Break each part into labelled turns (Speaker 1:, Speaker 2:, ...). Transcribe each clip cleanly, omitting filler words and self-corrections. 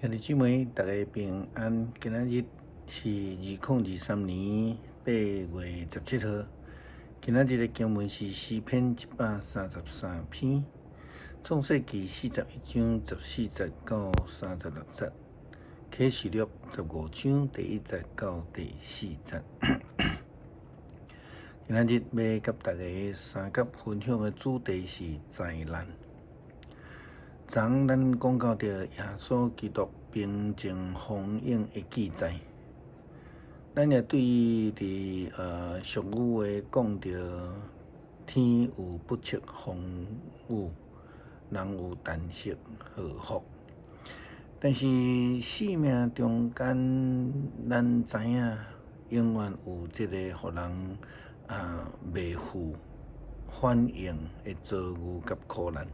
Speaker 1: 兄弟姊妹，大家平安。今仔日是2023年8月17号。今仔日的经文是诗篇133篇，创世纪41章14节到36节，启示录15章第1节到第4节。今仔日要甲大家三角分享的主题是灾难。昨咱讲到着耶稣基督平静风涌的记载，咱也对伫俗语话讲着天有不测风雨，人有旦夕祸福。但是生命中间，咱知影永远有即个互人未负反应的遭遇甲苦难。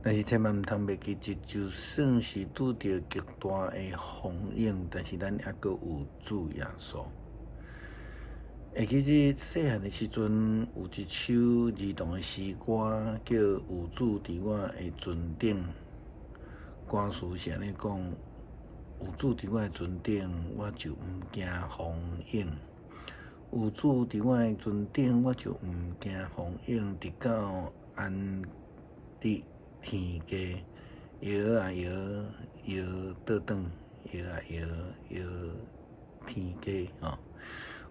Speaker 1: 但是千万毋通袂记，就算是拄着极大的风涌，但是咱还阁有主耶稣。会记即细汉的时阵，有一首儿童的诗歌，叫《有主伫我的船顶》。歌词是安尼讲：有主伫我的船顶，我就毋惊风涌；有主伫我的船顶，我就毋惊风涌。直到安伫天家摇啊摇，摇倒转，摇啊摇，摇天家吼。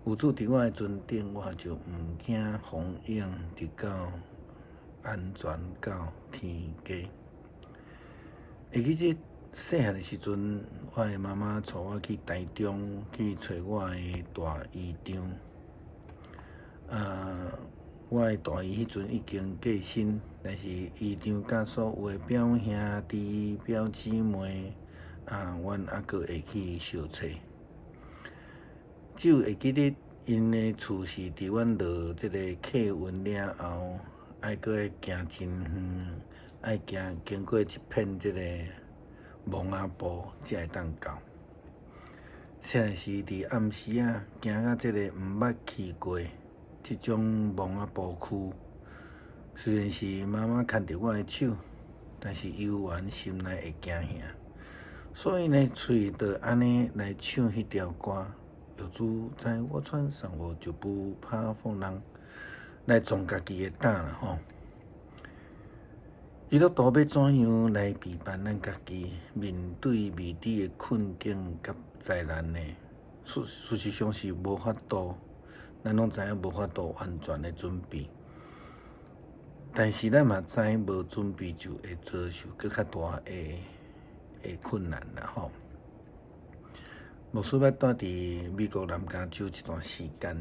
Speaker 1: 有主伫我的船顶，我就毋惊风涌，直到安全到天家。会记即细汉的时阵，我的妈妈带我去台中去找我的大姨丈。我的大姨迄阵已经过身，但是姨丈甲所有的表兄弟、表姊妹，阮还阁会去相找。只有会记得因的厝是伫阮落即个客运了后，还阁会行真远，爱经过一片即个蒙仔埔才会当到。实在是伫暗时行到即个毋捌去过即种蒙仔埔区，虽然是妈妈牵着我的手，但是犹原心内会惊吓。所以呢，喙就安尼来唱迄条歌：有主在我船上，我就不怕风浪，来壮家己的胆啦吼。基督徒要怎样来陪伴咱家己面对未知的困境甲灾难呢？事实上是无法度。咱拢知影无法度完全的准备，但是咱嘛知无准备就会遭受更较大的困难啦吼。牧师要住伫美国南加州一段时间，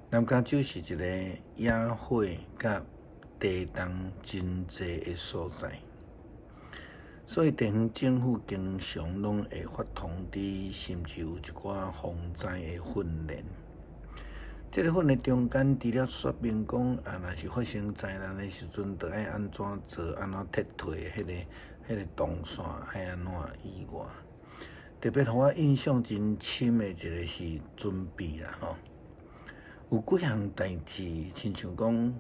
Speaker 1: 南加州是一个野火甲地动真济的所在，所以地方政府经常拢会发通知，甚至有一寡防灾的训练。这个训练中间，除了说明讲若是发生灾难的时阵，着爱安怎做，安怎撤退迄个动线爱安怎以外，特别互我印象真深的一个是准备啦吼。有几项代志，亲像讲，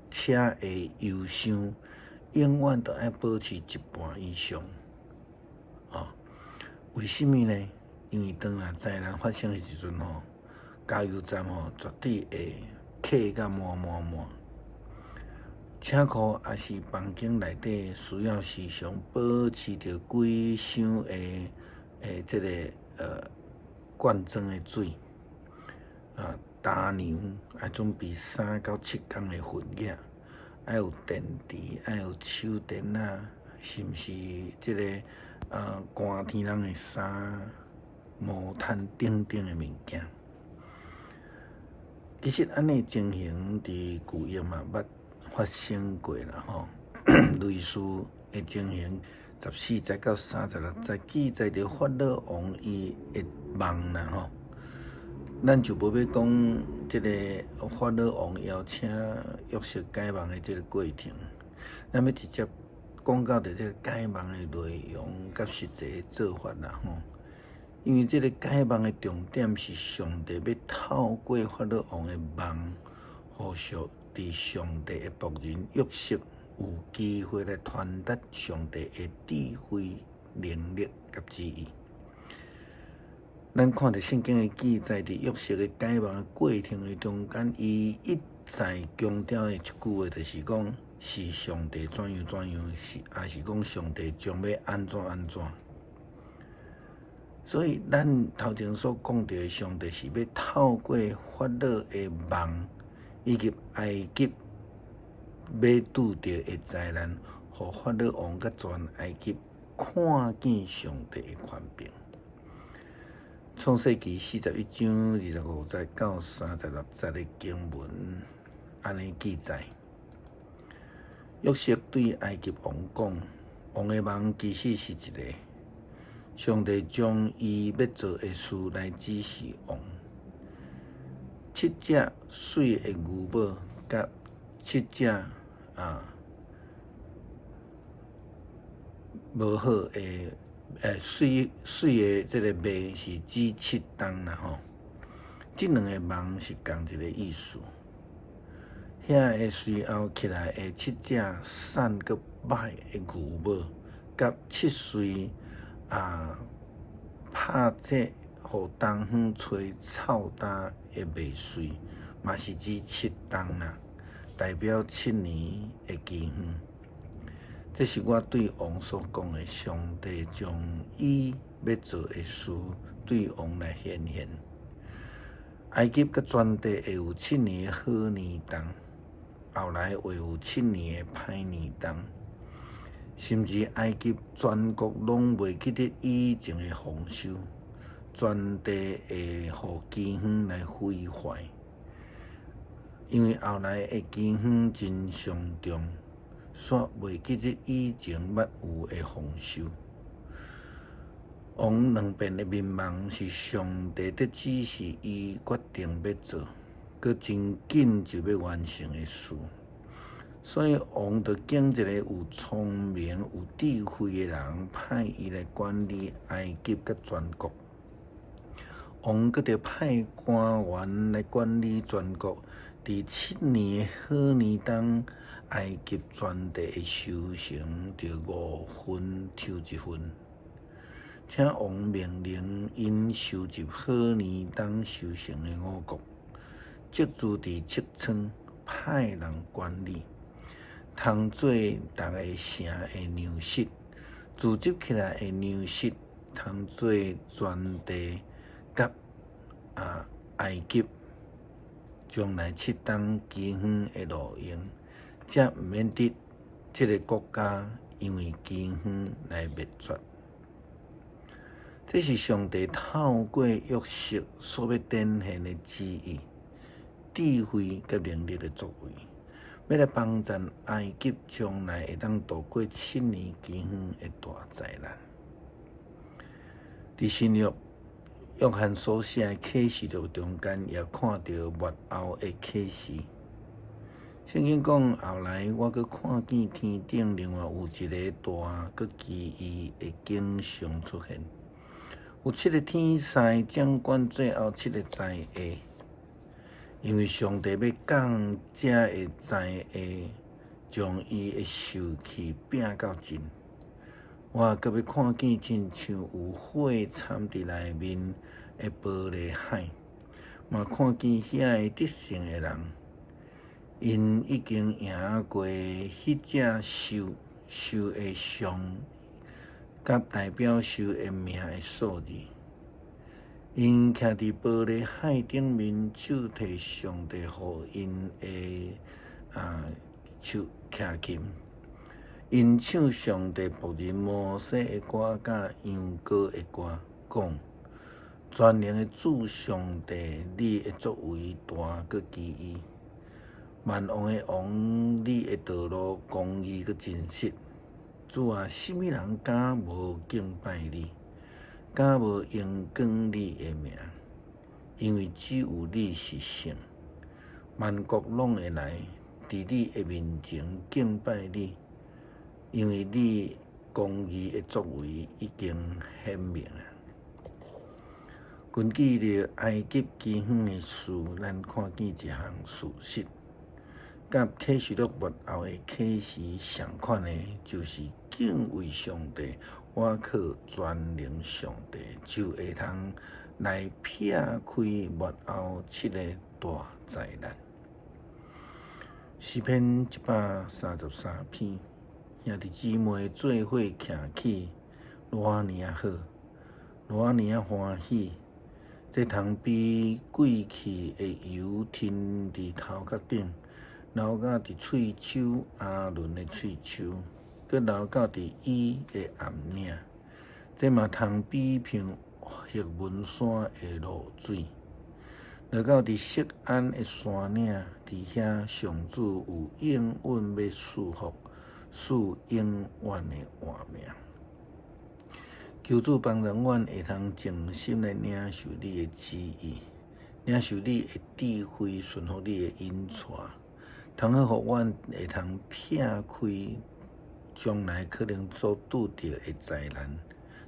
Speaker 1: 车的油箱永远都爱保持一半以上，为什么呢？因为当灾难发生的时阵吼，加油站绝对会客甲满。车库也是房间内底需要时常保持着几箱这个罐装的水，打牛要准备3到7工的混液，还有电池，还有手电啊，是毋是这个寒天人的衫、毛毯等等的物件。其实安尼情形伫旧约嘛捌发生过啦吼，类似的情形14节到36节记载着法老王伊的梦啦吼。咱就无要讲即个法老王邀请约瑟解梦的即个过程，咱要直接讲到着即个解梦的内容甲实际的做法啦吼。因为这个解梦的重点是上帝要透过法老王的梦，互属伫上帝的仆人约瑟有机会来传达上帝的智慧、能力甲旨意。咱看到圣经的记载，伫约瑟的解梦的过程的中间，伊一再强调的一句话，就是讲是上帝怎样，也是讲上帝将要安怎。所以，咱头前所讲到的上帝是要透过法老的梦，以及埃及要拄到的灾难，互法老王甲全埃及看见上帝的权柄。创世纪41章25节到36节的经文，安尼记载：约瑟对埃及王讲，王的梦其实是一个，上帝将伊要做的事来指示王。7只水的牛母，甲7只无好的。水的这个麦是指7冬啦吼，这两个梦是同一个意思。遐个随后起来的7只散个歹的牛母，甲7岁拍这互东方吹臭干的麦穗，嘛是指7冬啦，代表7年的期限。这是我对王所讲的，上帝将伊要做的事对王来显现。埃及甲全地会有7年的好年冬，后来会有7年的歹年冬，甚至埃及全国拢袂记得以前的丰收，全地会互饥荒来毁坏，因为后来的饥荒真严重。煞袂记得以前捌有的丰收。王两遍的面梦是上帝的指示，伊决定要做，佮真紧就要完成的事。所以王就拣一个有聪明、有智慧的人，派伊来管理埃及佮全国。王佮着派官员来管理全国。伫7年的好年冬，埃及全地的收成着5分抽1分，请王命令因收集好年冬收成的5谷，集住伫7村，派人管理，通做逐个城的粮食，聚集起来的粮食，通做全地甲埃及。将来7冬饥荒的路用，才毋免得这个国家因为饥荒来灭绝。这是上帝透过约瑟所要展现的旨意、智慧甲能力的作为，要来帮助埃及将来会当度过7年饥荒的大灾难。伫新约约翰所写的启示录中间，也看到末后的启示。圣经讲，后来我阁看见天顶另外有一个大阁奇异的景象出现，有7个天使掌管最后7个灾厄，因为上帝要降这个灾厄，将伊的受气拼到尽。我阁要看见亲像有火掺伫内面的玻璃海，嘛看见遐个得胜的人，因已经赢过迄只受的伤，甲代表受的命的数字。因徛伫玻璃海顶面，手摕上帝互因的手徛琴。因唱上帝仆人摩西的歌，甲羊羔的歌，讲：全能的主上帝，你的作为大阁奇异；万王的王，你的道路公义阁真实。主啊，什么人敢无敬拜你？敢无荣光你的名？因为只有你是圣，万国拢会来伫你的面前敬拜你。因为你公义的作为已经显明了。根据着埃及饥荒的事，咱看见一项事实：甲启示录末后的启示相款的，就是敬畏上帝，我靠全能上帝，就会通来撇开末后7个大灾难。诗篇133篇，兄弟姊妹做伙徛起，偌尼好，偌尼欢喜，这通比贵气的油添伫头壳顶，流到伫喙手阿伦的喙手，佮流到伫伊的暗领，这嘛通比平黑文山的露水。落到伫锡安的山岭，伫遐上主有应允要赐福，赐永远的活命。求主帮助阮会通静心来领受你的旨意，领受你的智慧，顺服你的引带，通好互阮会通撇开将来可能所拄着的灾难，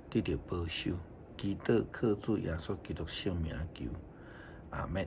Speaker 1: 得到保守。祈祷靠主耶稣基督圣名求。阿们。